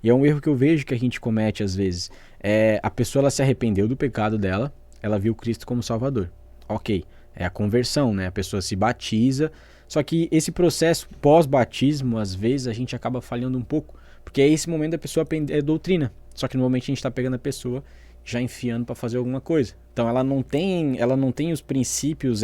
E é um erro que eu vejo que a gente comete às vezes. A pessoa ela se arrependeu do pecado dela, ela viu Cristo como Salvador. Ok, é a conversão, né? A pessoa se batiza, só que esse processo pós-batismo, às vezes, a gente acaba falhando um pouco, porque é esse momento da pessoa aprender doutrina. Só que no momento a gente está pegando a pessoa já enfiando para fazer alguma coisa. Então ela não tem os princípios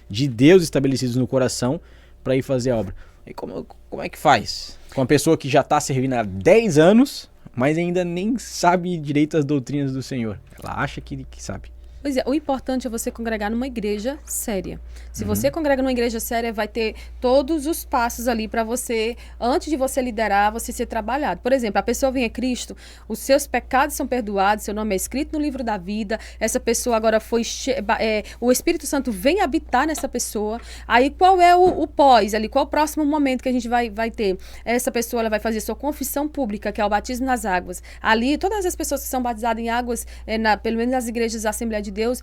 de Deus estabelecidos no coração para ir fazer a obra. E como é que faz? Com uma pessoa que já está servindo há 10 anos, mas ainda nem sabe direito as doutrinas do Senhor. Ela acha que sabe. Pois é, o importante é você congregar numa igreja séria. Se Uhum. você congrega numa igreja séria, vai ter todos os passos ali para você, antes de você liderar, você ser trabalhado. Por exemplo, a pessoa vem a Cristo, os seus pecados são perdoados, seu nome é escrito no livro da vida, essa pessoa agora o Espírito Santo vem habitar nessa pessoa. Aí qual é o pós ali? Qual é o próximo momento que a gente vai ter? Essa pessoa ela vai fazer sua confissão pública, que é o batismo nas águas. Ali, todas as pessoas que são batizadas em águas, pelo menos nas igrejas da Assembleia de Deus,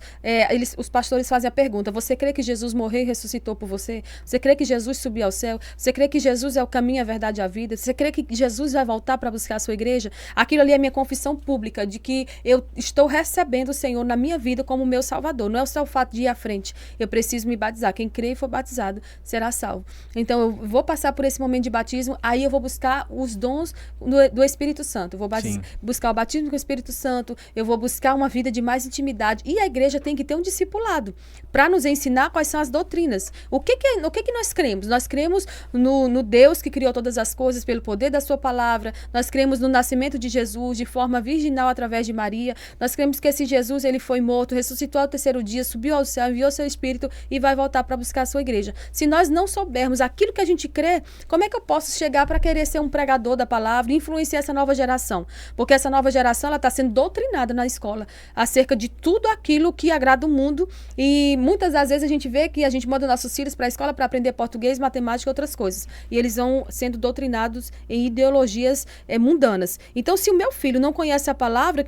os pastores fazem a pergunta: você crê que Jesus morreu e ressuscitou por você? Você crê que Jesus subiu ao céu? Você crê que Jesus é o caminho, a verdade e a vida? Você crê que Jesus vai voltar para buscar a sua igreja? Aquilo ali é minha confissão pública de que eu estou recebendo o Senhor na minha vida como meu Salvador. Não é só o fato de ir à frente. Eu preciso me batizar. Quem crê e for batizado será salvo. Então eu vou passar por esse momento de batismo, aí eu vou buscar os dons do Espírito Santo. Eu vou buscar o batismo com o Espírito Santo, eu vou buscar uma vida de mais intimidade. E a igreja tem que ter um discipulado para nos ensinar quais são as doutrinas. O que nós cremos? Nós cremos no Deus que criou todas as coisas pelo poder da sua palavra. Nós cremos no nascimento de Jesus de forma virginal através de Maria. Nós cremos que esse Jesus ele foi morto, ressuscitou ao terceiro dia, subiu ao céu, enviou seu Espírito e vai voltar para buscar a sua igreja. Se nós não soubermos aquilo que a gente crê, como é que eu posso chegar para querer ser um pregador da palavra e influenciar essa nova geração? Porque essa nova geração ela está sendo doutrinada na escola acerca de tudo aquilo que agrada o mundo, e muitas das vezes a gente vê que a gente manda nossos filhos para a escola para aprender português, matemática e outras coisas, e eles vão sendo doutrinados em ideologias mundanas. Então, se o meu filho não conhece a palavra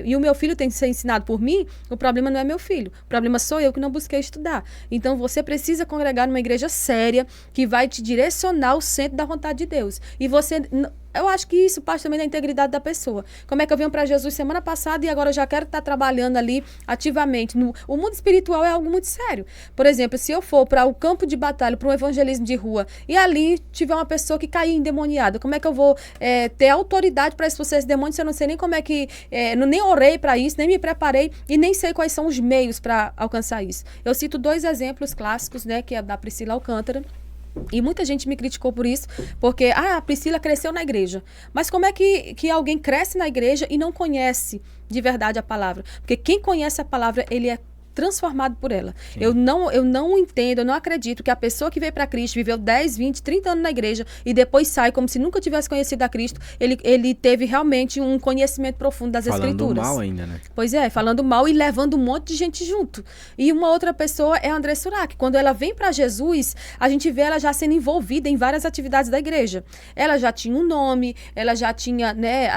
e o meu filho tem que ser ensinado por mim, o problema não é meu filho, o problema sou eu que não busquei estudar. Então, você precisa congregar numa igreja séria que vai te direcionar ao centro da vontade de Deus. E você... Eu acho que isso parte também da integridade da pessoa. Como é que eu venho para Jesus semana passada e agora eu já quero estar trabalhando ali ativamente? O mundo espiritual é algo muito sério. Por exemplo, se eu for para o campo de batalha, para um evangelismo de rua, e ali tiver uma pessoa que cair endemoniada, como é que eu vou ter autoridade para expulsar esse demônio se eu não sei nem como é que... nem orei para isso, nem me preparei e nem sei quais são os meios para alcançar isso. Eu cito 2 exemplos clássicos, né, que é da Priscila Alcântara. E muita gente me criticou por isso, porque a Priscila cresceu na igreja. Mas como é que alguém cresce na igreja e não conhece de verdade a palavra? Porque quem conhece a palavra, ele é transformado por ela. Eu não entendo, eu não acredito que a pessoa que veio para Cristo, viveu 10, 20, 30 anos na igreja e depois sai como se nunca tivesse conhecido a Cristo, ele teve realmente um conhecimento profundo das Escrituras. Falando mal ainda, né? Pois é, falando mal e levando um monte de gente junto. E uma outra pessoa é a André Surak. Quando ela vem para Jesus, a gente vê ela já sendo envolvida em várias atividades da igreja. Ela já tinha um nome, ela já tinha, né,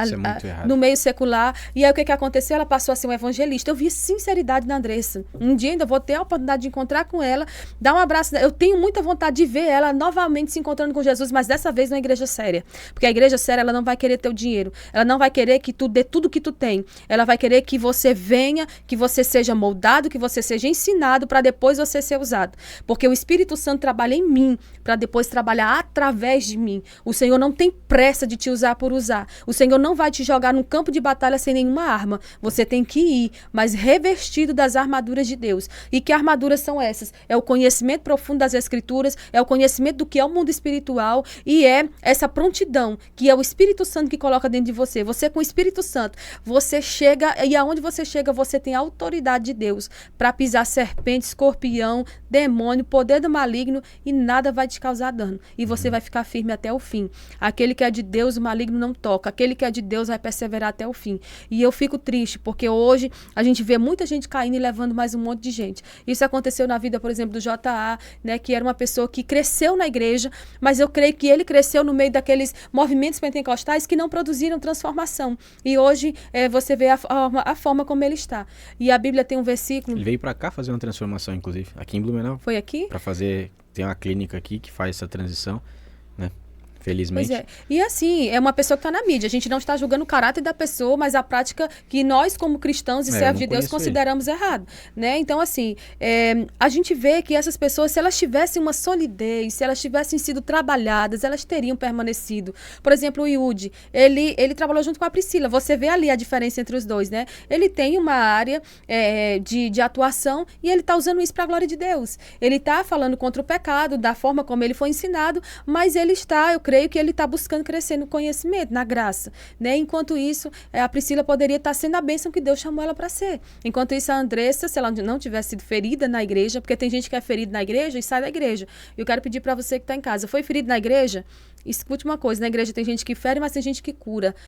no meio secular. E aí o que aconteceu? Ela passou a ser uma evangelista. Eu vi sinceridade na Andressa. Um dia ainda vou ter a oportunidade de encontrar com ela, dar um abraço. Eu tenho muita vontade de ver ela novamente se encontrando com Jesus, mas dessa vez numa igreja séria. Porque a igreja séria, ela não vai querer teu dinheiro. Ela não vai querer que tu dê tudo que tu tem. Ela vai querer que você venha, que você seja moldado, que você seja ensinado para depois você ser usado. Porque o Espírito Santo trabalha em mim para depois trabalhar através de mim. O Senhor não tem pressa de te usar por usar. O Senhor não vai te jogar num campo de batalha sem nenhuma arma. Você tem que ir, mas revestido das armaduras de Deus. E que armaduras são essas? É o conhecimento profundo das Escrituras, é o conhecimento do que é o mundo espiritual e é essa prontidão que é o Espírito Santo que coloca dentro de você. Você com o Espírito Santo, você chega e aonde você chega, você tem a autoridade de Deus para pisar serpente, escorpião, demônio, poder do maligno e nada vai te causar dano. E você vai ficar firme até o fim. Aquele que é de Deus, o maligno não toca. Aquele que é de Deus vai perseverar até o fim. E eu fico triste porque hoje a gente vê muita gente caindo e levando mais um monte de gente. Isso aconteceu na vida, por exemplo, do J.A., né, que era uma pessoa que cresceu na igreja, mas eu creio que ele cresceu no meio daqueles movimentos pentecostais que não produziram transformação. E hoje você vê a forma como ele está. E a Bíblia tem um versículo... Ele veio pra cá fazer uma transformação, inclusive, aqui em Blumenau. Foi aqui? Pra fazer... Tem uma clínica aqui que faz essa transição, né? Felizmente. Pois é. E assim, é uma pessoa que está na mídia. A gente não está julgando o caráter da pessoa, mas a prática que nós, como cristãos e eu servos não de Deus, conheço ele. consideramos errado. Né? Então, assim, a gente vê que essas pessoas, se elas tivessem uma solidez, se elas tivessem sido trabalhadas, elas teriam permanecido. Por exemplo, o Yudi, ele trabalhou junto com a Priscila. Você vê ali a diferença entre os dois, né? Ele tem uma área de atuação e ele está usando isso para a glória de Deus. Ele está falando contra o pecado, da forma como ele foi ensinado, mas ele está, eu creio que ele está buscando crescer no conhecimento, na graça, né? Enquanto isso, a Priscila poderia estar sendo a bênção que Deus chamou ela para ser. Enquanto isso, a Andressa, se ela não tivesse sido ferida na igreja, porque tem gente que é ferida na igreja e sai da igreja. Eu quero pedir para você que está em casa, foi ferido na igreja? Escute uma coisa, na igreja tem gente que fere, mas tem gente que cura.